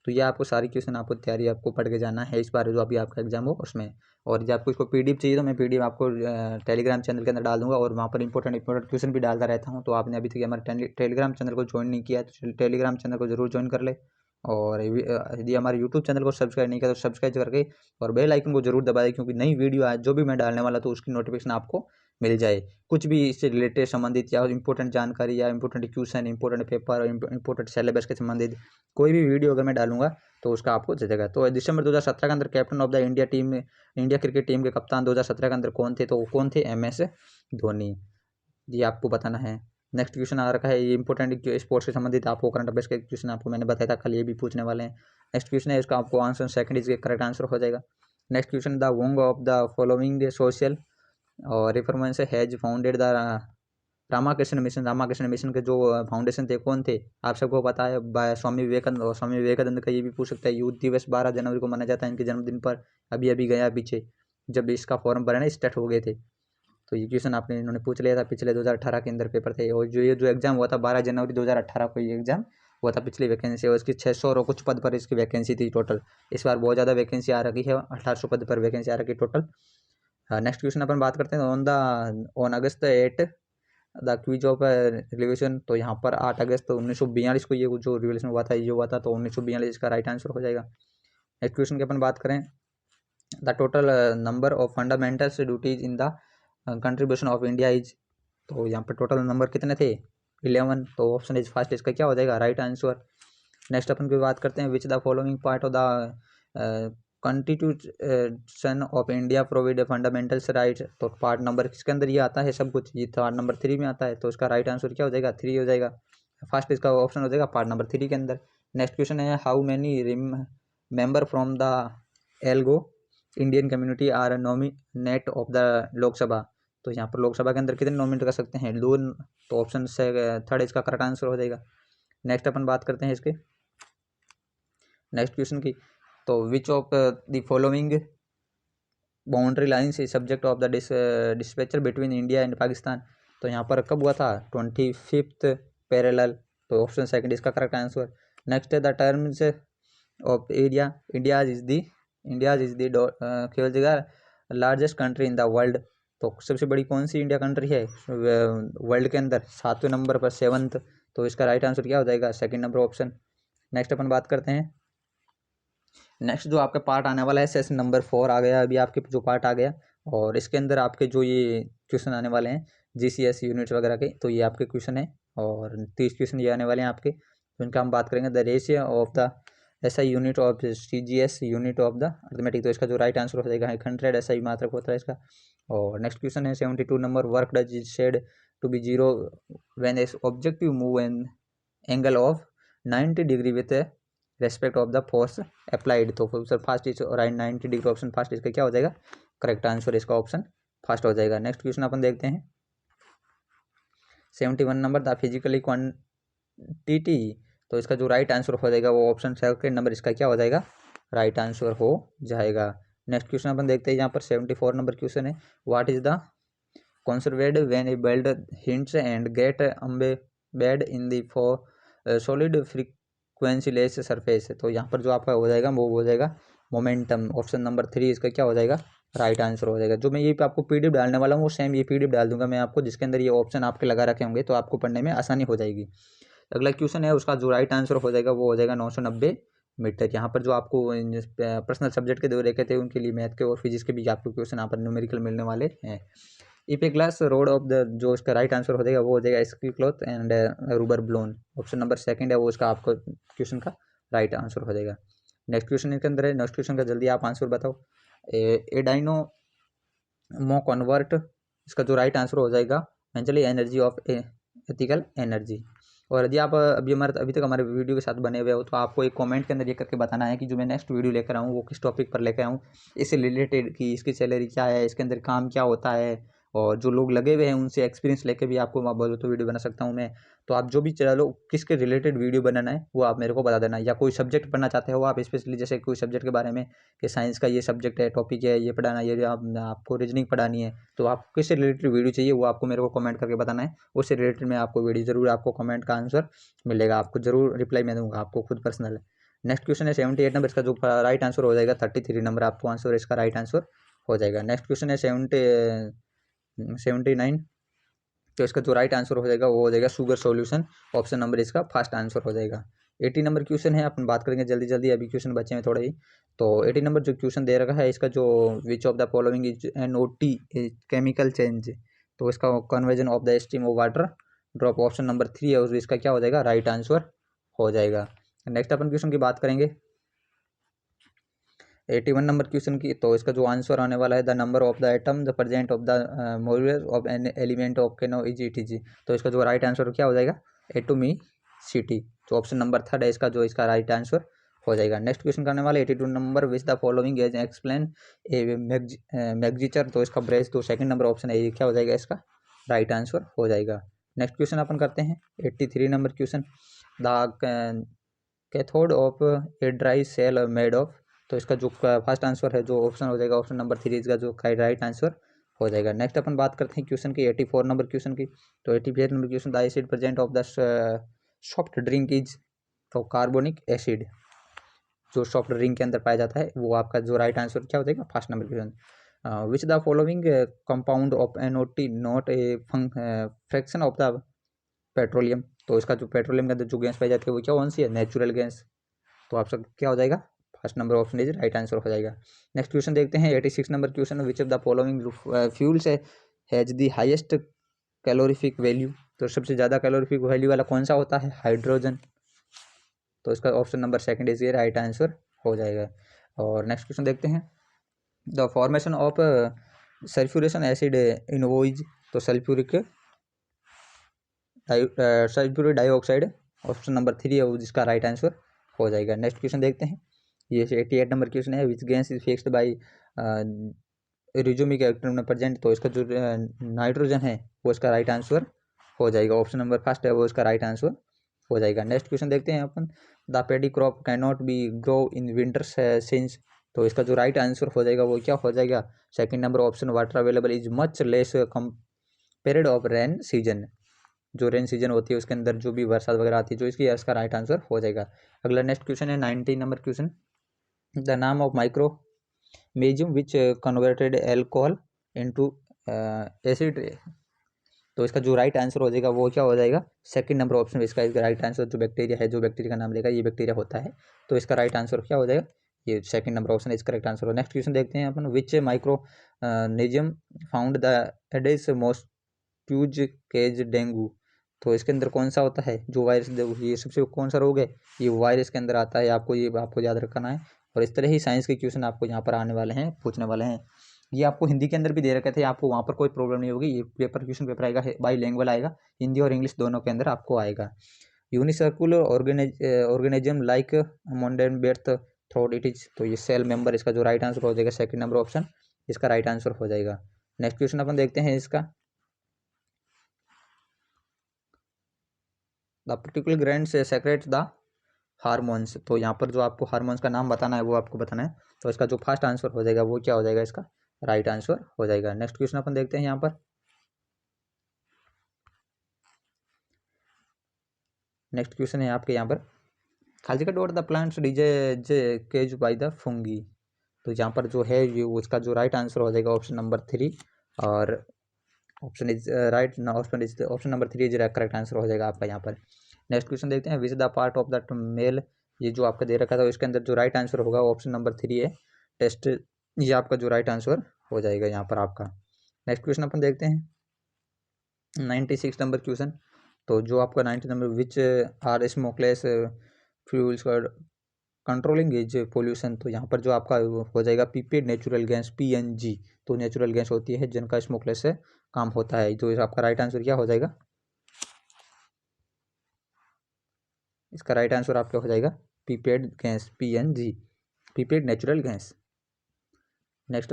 तो ये आपको सारी क्वेश्चन आपको तैयारी आपको पढ़ के जाना है इस बार जो अभी आपका एग्जाम हो उसमें। और जब आपको इसको PDF चाहिए तो मैं PDF आपको टेलीग्राम चैनल के अंदर डाल दूंगा, और वहाँ पर इंपॉर्टेंट क्वेश्चन भी डालता रहता हूँ। तो आपने अभी तक हमारे टेलीग्राम चैनल को ज्वाइन नहीं किया तो टेलीग्राम चैनल को जरूर ज्वाइन कर ले, और यदि हमारे यूट्यूब चैनल को सब्सक्राइब नहीं किया तो सब्सक्राइब करके और बेल आइकन को जरूर दबा दें, क्योंकि नई वीडियो आज जो भी मैं डालने वाला तो उसकी नोटिफिकेशन आपको मिल जाए। कुछ भी इससे रिलेटेड संबंधित या इंपॉर्टेंट जानकारी या important question, important paper, important syllabus के संबंधित कोई भी वीडियो अगर मैं डालूंगा तो उसका आपको जगह। तो दिसंबर 2017 के अंदर captain of the India cricket team के कप्तान 2017 के अंदर कौन थे, तो कौन थे MS धोनी, ये आपको बताना है। नेक्स्ट क्वेश्चन आ रखा है ये इंपॉर्टेंट स्पोर्ट्स से संबंधित आपको करंट अफेयर्स के क्वेश्चन आपको मैंने बताया था कल, ये भी पूछने वाले हैं। नेक्स्ट क्वेश्चन है इसका आपको आंसर 2 इसके करेक्ट आंसर हो जाएगा। नेक्स्ट क्वेश्चन द वोंग ऑफ द फॉलोइंग सोशल और reformation has founded the Ramakrishna mission के जो फाउंडेशन थे कौन थे, आप सबको पता है स्वामी विवेकानंद। और स्वामी विवेकानंद का ये भी पूछ सकता है यूथ दिवस 12 जनवरी को मनाया जाता है इनके जन्मदिन पर, अभी गया पीछे जब इसका फॉर्म भरना स्टार्ट हो गए थे। तो ये क्वेश्चन आपने इन्होंने पूछ लिया था पिछले 2018 के अंदर पेपर थे। और जो ये जो एग्जाम हुआ था 12 जनवरी 2018 को ये एग्जाम हुआ था, पिछली वैकेंसी और इसकी 600 और कुछ पद पर इसकी वैकेंसी थी टोटल। इस बार बहुत ज़्यादा वैकेंसी आ रखी है, 1800 पद पर वैकेंसी आ रखी है टोटल। नेक्स्ट क्वेश्चन अपन बात करते हैं on August 8 the quiz of revolution. तो यहाँ पर 8 अगस्त 1942 को ये जो रिवोल्यूशन हुआ था ये हुआ था, तो 1942 इसका राइट आंसर हो जाएगा। नेक्स्ट क्वेश्चन की अपन बात करें, the total number of fundamentals duties in the contribution of India is. तो यहाँ पर टोटल नंबर कितने थे? 11। तो ऑप्शन इज फर्स्ट इसका क्या हो जाएगा? Right answer. नेक्स्ट अपन की बात करते हैं, which the following part of the constitution of India provide fundamentals right. तो पार्ट नंबर किसके अंदर ये आता है सब कुछ? ये पार्ट नंबर 3 में आता है, तो इसका राइट आंसर क्या हो जाएगा? 3 हो जाएगा। फर्स्ट इसका ऑप्शन हो जाएगा पार्ट नंबर 3 के अंदर। नेक्स्ट क्वेश्चन है, how many member from the एल्गो Indian community are nominate of the Lok Sabha. तो यहाँ पर लोकसभा के अंदर कितने नॉमिनेट कर सकते हैं? 2। तो ऑप्शन से थर्ड इसका करेक्ट आंसर हो जाएगा। नेक्स्ट अपन बात करते हैं इसके नेक्स्ट क्वेश्चन की। तो which of the following boundary lines is subject of the dispatcher between India and Pakistan. तो यहाँ पर कब हुआ था? 25th parallel. तो ऑप्शन सेकंड इसका करेक्ट आंसर। नेक्स्ट है the terms of area India's is the केवल जगह largest country in the world. तो सबसे बड़ी कौन सी इंडिया कंट्री है वर्ल्ड के अंदर? 7वें नंबर पर 7th। तो इसका राइट आंसर क्या हो जाएगा? Second number option. नेक्स्ट अपन बात करते हैं, नेक्स्ट जो आपका पार्ट आने वाला है सेशन नंबर 4 आ गया अभी आपके जो पार्ट आ गया, और इसके अंदर आपके जो ये क्वेश्चन आने वाले हैं GCS यूनिट्स वगैरह के, तो ये आपके क्वेश्चन है और 30 क्वेश्चन ये आने वाले हैं आपके। तो इनका हम बात करेंगे, the ratio of the SI unit of CGS unit of the arithmetic. तो इसका जो राइट आंसर हो जाएगा 100 SI मात्रक होता है इसका। और नेक्स्ट क्वेश्चन है 72 number, work does is said to be zero when as objective move an angle of 90 degree with respect of the force applied. तो sir first is right 90 degree option first इसका क्या हो जाएगा? करेक्ट आंसर इसका ऑप्शन फर्स्ट हो जाएगा। नेक्स्ट क्वेश्चन अपन देखते हैं 71 नंबर, द फिजिकली क्वांटिटी। तो इसका जो राइट आंसर हो जाएगा वो ऑप्शन सेकंड नंबर इसका क्या हो जाएगा? राइट आंसर हो जाएगा। नेक्स्ट क्वेश्चन अपन देखते हैं, यहाँ पर 74 नंबर क्वेश्चन है, what is the conserved when a belt hints and get embedded in the solid frequency-less surface। तो यहाँ पर जो आपका हो जाएगा वो हो जाएगा मोमेंटम। ऑप्शन नंबर 3 इसका क्या हो जाएगा? राइट आंसर हो जाएगा। जो मैं ये पे आपको PDF डालने वाला हूँ वो सेम ये PDF डाल दूंगा मैं आपको, जिसके अंदर ये ऑप्शन आपके लगा रखे होंगे, तो आपको पढ़ने में आसानी हो जाएगी। अगला क्वेश्चन है उसका जो राइट आंसर हो जाएगा वो हो जाएगा 990 मीटर। यहाँ पर जो आपको पर्सनल सब्जेक्ट के दो रेखे थे उनके लिए मैथ के और फिजिक्स के भी आपको क्वेश्चन यहाँ पर न्यूमेरिकल मिलने वाले हैं। If a glass rod of the, जो इसका राइट आंसर हो जाएगा वो हो जाएगा ski cloth and rubber blown. Option number second है वो इसका आपको क्वेश्चन का राइट आंसर हो जाएगा। नेक्स्ट क्वेश्चन इसके अंदर है, नेक्स्ट क्वेश्चन का जल्दी आप आंसर बताओ। ए डायनोमो कन्वर्ट, इसका जो राइट आंसर हो जाएगा mentally energy of ethical energy. और यदि आप अभी तक हमारे वीडियो के साथ बने हुए हो तो आपको एक कमेंट के अंदर ये करके बताना है कि जो मैं नेक्स्ट वीडियो लेकर आऊँ वो किस टॉपिक पर लेकर आऊँ, इससे रिलेटेड कि इसकी सैलरी क्या है, इसके अंदर काम क्या होता है, और जो लोग लगे हुए हैं उनसे एक्सपीरियंस लेके भी आपको बोलो तो वीडियो बना सकता हूँ मैं। तो आप जो भी चलो किसके रिलेटेड वीडियो बनाना है वो आप मेरे को बता देना, या कोई सब्जेक्ट पढ़ना चाहते हो आप स्पेशली, जैसे कोई सब्जेक्ट के बारे में कि साइंस का ये सब्जेक्ट है, टॉपिक है, ये पढ़ाना, ये आपको रीजनिंग पढ़ानी है, तो आपको किससे रिलेटेड वीडियो चाहिए वो आपको मेरे को कमेंट करके बताना है। उससे रिलेटेड मैं आपको वीडियो जरूर, आपको कमेंट का आंसर मिलेगा, आपको जरूर रिप्लाई मैं दूंगा आपको खुद पर्सनल। नेक्स्ट क्वेश्चन है 78 नंबर, इसका जो राइट आंसर हो जाएगा 33 नंबर आपको आंसर इसका राइट आंसर हो जाएगा। नेक्स्ट क्वेश्चन है 79, तो इसका जो राइट आंसर हो जाएगा वो हो जाएगा शुगर सॉल्यूशन। ऑप्शन नंबर इसका फर्स्ट आंसर हो जाएगा। 80 नंबर क्वेश्चन है, अपन बात करेंगे जल्दी जल्दी, अभी क्वेश्चन बचे हैं थोड़े ही। तो 80 नंबर जो क्वेश्चन दे रखा है इसका जो which of the following is NOT chemical change. तो इसका conversion of the steam of water drop. Option number 3 है इसका क्या हो जाएगा? राइट आंसर हो जाएगा। नेक्स्ट अपन क्वेश्चन की बात करेंगे 81 नंबर क्वेश्चन की, तो इसका जो आंसर आने वाला है, the number of the atom the present of the molecule of an element of केनो इज ETG। तो इसका जो राइट आंसर क्या हो जाएगा? एटोमिसिटी। तो ऑप्शन नंबर थर्ड है इसका जो इसका राइट आंसर हो जाएगा। नेक्स्ट क्वेश्चन करने वाले 82 number, which the following as explain a mixture. तो इसका ब्रेस, तो सेकंड नंबर ऑप्शन है ये क्या हो जाएगा? इसका राइट आंसर हो जाएगा। नेक्स्ट क्वेश्चन अपन करते हैं 83 number question, the cathode of a dry cell made of. तो इसका जो फर्स्ट आंसर है जो ऑप्शन हो जाएगा ऑप्शन नंबर 3 इसका जो राइट आंसर हो जाएगा। नेक्स्ट अपन बात करते हैं क्वेश्चन की 84 नंबर क्वेश्चन की। तो 84 number question, the acid present of the soft drink is, तो कार्बोनिक एसिड जो सॉफ्ट ड्रिंक के अंदर पाया जाता है वो आपका जो राइट आंसर क्या हो जाएगा first number question. Which the following compound of NOT not a fraction of the petroleum, तो इसका जो पेट्रोलियम के अंदर जो गैस पाई जाती है वो क्या कौन सी है, नेचुरल गैस। तो आपका क्या हो जाएगा first number option is right answer हो जाएगा। नेक्स्ट क्वेश्चन देखते हैं 86 number question, which of the following fuels has the highest calorific value, तो सबसे ज़्यादा कैलोरीफिक वैल्यू वाला कौन सा होता है, हाइड्रोजन। तो इसका ऑप्शन नंबर सेकंड इज ये राइट आंसर हो जाएगा। और नेक्स्ट क्वेश्चन देखते हैं, the formation of sulphuration acid in ओइज, तो सल्फ्यूरिक डाइऑक्साइड ऑप्शन नंबर 3 है वो जिसका राइट आंसर हो जाएगा। नेक्स्ट क्वेश्चन देखते हैं, ये 88 नंबर क्वेश्चन है, which gas is fixed by रिज्यूमिक इलेक्ट्रॉन में प्रेजेंट, तो इसका जो नाइट्रोजन है वो इसका राइट आंसर हो जाएगा। ऑप्शन नंबर फर्स्ट है वो इसका राइट आंसर हो जाएगा। नेक्स्ट क्वेश्चन देखते हैं अपन, the paddy crop can not be grow in winter since, तो इसका जो राइट आंसर हो जाएगा वो क्या हो जाएगा, second number option, water available is much less compared of rain season, जो रेन सीजन होती है उसके अंदर जो भी बरसात वगैरह आती है, जो इसकी इसका राइट आंसर हो जाएगा। अगला नेक्स्ट क्वेश्चन है 90 नंबर क्वेश्चन, द नाम ऑफ माइक्रो मेजियम which converted alcohol into acid, तो इसका जो राइट आंसर हो जाएगा वो क्या हो जाएगा, सेकंड नंबर ऑप्शन इसका राइट आंसर, जो बैक्टीरिया है, जो बैक्टीरिया का नाम लेगा ये बैक्टीरिया होता है, तो इसका राइट आंसर क्या हो जाएगा, ये second number option is correct answer हो। नेक्स्ट क्वेश्चन देखते हैं अपन, विच माइक्रो नेजियम found the Aedes mosquitoes causes dengue, तो इसके अंदर कौन सा होता है जो वायरस, ये सबसे कौन सा रोग है, ये वायरस के अंदर आता है, आपको याद रखना है। और इस तरह ही साइंस के क्वेश्चन आपको यहाँ पर आने वाले हैं, पूछने वाले हैं। ये आपको हिंदी के अंदर भी दे रखे थे, आपको वहाँ पर कोई प्रॉब्लम नहीं होगी, ये क्वेश्चन पेपर आएगा बाई लैंग्वेज आएगा, हिंदी और इंग्लिश दोनों के अंदर आपको आएगा। यूनिसर्कुलर ऑर्गेनिज्म लाइक मोंडेन बेर्थ थ्रोट इट इज, तो ये सेल मेंबर, इसका जो राइट आंसर हो जाएगा सेकंड नंबर ऑप्शन इसका राइट आंसर हो जाएगा। नेक्स्ट क्वेश्चन अपन देखते हैं इसका, द पर्टिकुलर ग्रैंड से सेक्रेट द हार्मोन्स, तो यहाँ पर जो आपको हार्मोन्स का नाम बताना है वो आपको बताना है, तो इसका जो फर्स्ट आंसर हो जाएगा वो क्या हो जाएगा, इसका राइट आंसर हो जाएगा। नेक्स्ट क्वेश्चन अपन देखते हैं यहाँ पर, नेक्स्ट क्वेश्चन है आपके यहाँ पर, खालिका dot the plants disease causes by the fungi, तो यहाँ पर जो है ये उसका जो राइट आंसर हो जाएगा ऑप्शन नंबर 3, और option is right option number 3 is correct answer हो जाएगा आपका यहाँ पर। नेक्स्ट क्वेश्चन देखते हैं, which the part of the male, ये जो आपका दे रखा था इसके अंदर जो राइट आंसर होगा ऑप्शन नंबर 3 है टेस्ट, ये आपका जो राइट आंसर हो जाएगा यहाँ पर आपका। नेक्स्ट क्वेश्चन अपन देखते हैं 96 नंबर क्वेश्चन, तो जो आपका 90 number, which are smokeless fuels controlling as pollution, तो यहाँ पर जो आपका हो जाएगा पीपेड नेचुरल गैस PNG, तो नेचुरल गैस होती है जिनका स्मोकलेस से काम होता है, तो आपका राइट आंसर क्या हो जाएगा, इसका राइट आंसर आपका हो जाएगा piped gas PNG, piped natural gas. Next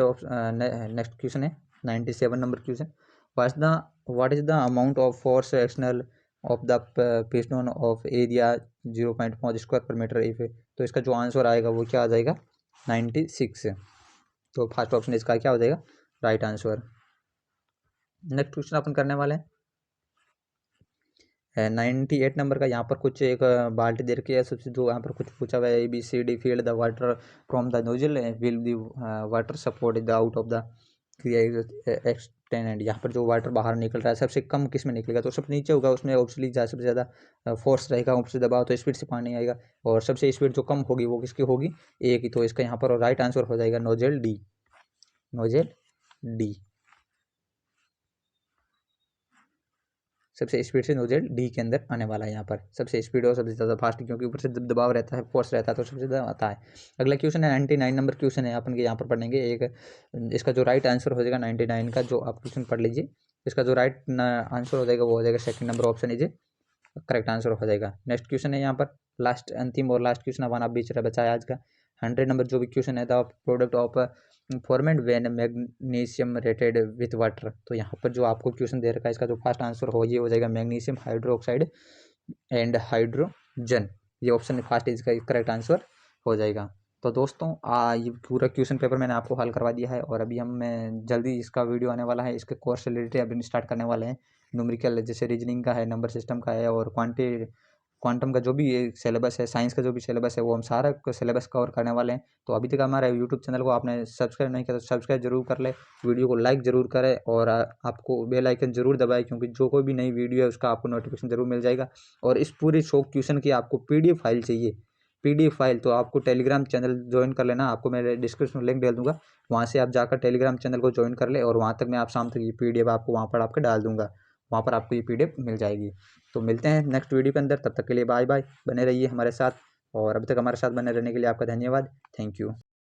next question है 97 number question, what is the amount of force एक्शनल of the piston of area 0.5 square per metre if, तो इसका जो आंसर आएगा वो क्या आ जाएगा 96, तो फर्स्ट ऑप्शन इसका क्या हो जाएगा राइट आंसर। नेक्स्ट क्वेश्चन अपन करने वाले हैं 98 नंबर का, यहाँ पर कुछ एक बाल्टी दे रखी है, सबसे जो यहाँ पर कुछ पूछा हुआ है ABCD field the water from the nozzle will the water support the out of the extend, यहाँ पर जो वाटर बाहर निकल रहा है सबसे कम किस में निकलेगा, तो सबसे नीचे होगा उसमें ऑब्वियसली सबसे ज़्यादा फोर्स रहेगा, ऊपर दबाव तो स्पीड से पानी आएगा, और सबसे स्पीड जो कम होगी वो किसकी होगी, ए की, तो इसका यहाँ पर राइट आंसर हो जाएगा नोजल D, नोजल D, सबसे स्पीड से नोजल D के अंदर आने वाला है, यहाँ पर सबसे स्पीड और सबसे ज़्यादा फास्ट, क्योंकि ऊपर से दबाव रहता है, फोर्स रहता है, तो सबसे ज़्यादा आता है। अगला क्वेश्चन है 99 नंबर क्वेश्चन है, अपन के यहाँ पर पढ़ेंगे एक, इसका जो राइट आंसर हो जाएगा 99 का, जो आप क्वेश्चन पढ़ लीजिए, इसका जो राइट आंसर हो जाएगा वो हो जाएगा second number option is correct answer हो जाएगा। नेक्स्ट क्वेश्चन है यहाँ पर लास्ट, अंतिम और लास्ट क्वेश्चन हमारा बीच बचा है आज का 100 नंबर जो भी क्वेश्चन है, the product of format when magnesium rated with water, तो यहाँ पर जो आपको क्वेश्चन दे रखा है इसका जो फर्स्ट आंसर हो ये हो जाएगा मैग्नीशियम हाइड्रोक्साइड एंड हाइड्रोजन, ये ऑप्शन फर्स्ट इसका करेक्ट आंसर हो जाएगा। तो दोस्तों ये पूरा क्वेश्चन पेपर मैंने आपको हल करवा दिया है, और अभी मैं जल्दी इसका वीडियो आने वाला है, इसके कोर्स से रिलेटेड अभी स्टार्ट करने वाले हैं। न्यूमेरिकल जैसे रीजनिंग का है, नंबर सिस्टम का है, और क्वांटम का जो भी सिलेबस है, साइंस का जो भी सिलेबस है, वो हम सारा सिलेबस कवर करने वाले हैं। तो अभी तक हमारे यूट्यूब चैनल को आपने सब्सक्राइब नहीं किया तो सब्सक्राइब जरूर कर ले, वीडियो को लाइक जरूर करें, और आपको बेल आइकन जरूर दबाएं, क्योंकि जो कोई भी नई वीडियो है उसका आपको नोटिफिकेशन जरूर मिल जाएगा। और इस पूरी 100 क्वेश्चन की आपको PDF फाइल चाहिए, PDF फाइल, तो आपको टेलीग्राम चैनल ज्वाइन कर लेना। आपको मैं डिस्क्रिप्शन में लिंक डाल दूंगा, वहाँ से आप जाकर टेलीग्राम चैनल को ज्वाइन कर ले, और वहाँ तक मैं आप शाम तक ये PDF आपको वहाँ पर आपके डाल दूंगा, वहाँ पर आपको ये PDF मिल जाएगी। तो मिलते हैं नेक्स्ट वीडियो के अंदर, तब तक के लिए बाय बाय, बने रहिए हमारे साथ, और अभी तक हमारे साथ बने रहने के लिए आपका धन्यवाद। Thank you.